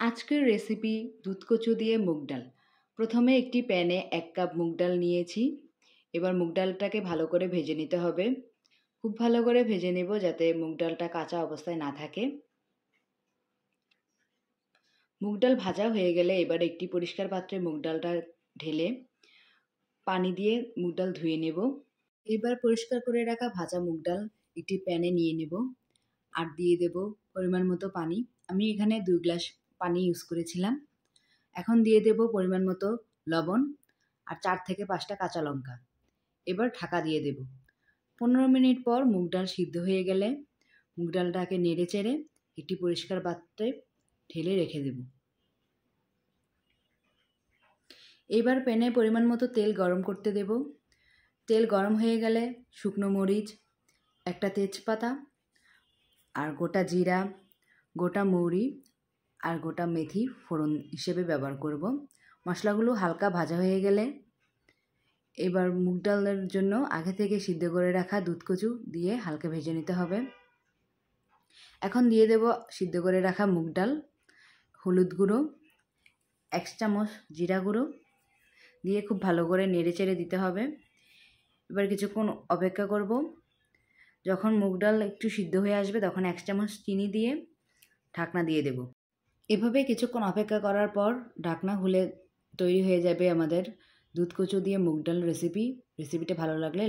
আজকের রেসিপি দুধকচু দিয়ে মুগ ডাল। প্রথমে একটি প্যানে ১ কাপ মুগ ডাল নিয়েছি। এবার মুগ ডালটাকে ভালো করে ভেজে নিতে হবে। খুব ভালো করে ভেজে নেব যাতে মুগ ডালটা কাঁচা অবস্থায় না থাকে। মুগ ডাল ভাজা হয়ে গেলে এবার একটি পরিষ্কার পাত্রে মুগ ডালটা ঢেলে পানি দিয়ে মুগ ডাল ধুয়ে নেব। এবার পরিষ্কার করে রাখা ভাজা মুগ ডাল একটি প্যানে নিয়ে নেব আর দিয়ে দেব পরিমাণ মতো পানি। আমি এখানে ২ গ্লাস পানি ইউজ করেছিলাম। এখন দিয়ে দেব পরিমাণ মতো লবণ আর ৪ থেকে ৫টা কাঁচা লঙ্কা। এবার ঢাকা দিয়ে দেব। ১৫ মিনিট পর মুগ ডাল সিদ্ধ হয়ে গেলে মুগ ডালটাকে নেড়ে চেড়ে একটি পরিষ্কার পাত্রে ঢেলে রেখে দেব। এবার প্যানে পরিমাণ মতো তেল গরম করতে দেব। তেল গরম হয়ে গেলে শুকনো মরিচ, একটা তেজপাতা আর গোটা জিরা, গোটা মৌরি আর গোটা মেথি ফোড়ন হিসেবে ব্যবহার করব। মশলাগুলো হালকা ভাজা হয়ে গেলে এবার মুগ ডালের জন্য আগে থেকে সিদ্ধ করে রাখা দুধকচু দিয়ে হালকা ভেজে নিতে হবে। এখন দিয়ে দেব সিদ্ধ করে রাখা মুগ ডাল, হলুদ গুঁড়ো, ১ চামচ জিরা গুঁড়ো দিয়ে খুব ভালো করে নেড়ে চেড়ে দিতে হবে। এবার কিছুক্ষণ অপেক্ষা করব। যখন মুগ ডাল একটু সিদ্ধ হয়ে আসবে তখন ১ চামচ চিনি দিয়ে ঢাকনা দিয়ে দেব। এভাবে কিছুক্ষণ অপেক্ষা করার পর ঢাকনা খুলে তৈরি হয়ে যাবে আমাদের দুধকচু দিয়ে মুগ ডাল রেসিপি। রেসিপিটা ভালো লাগলে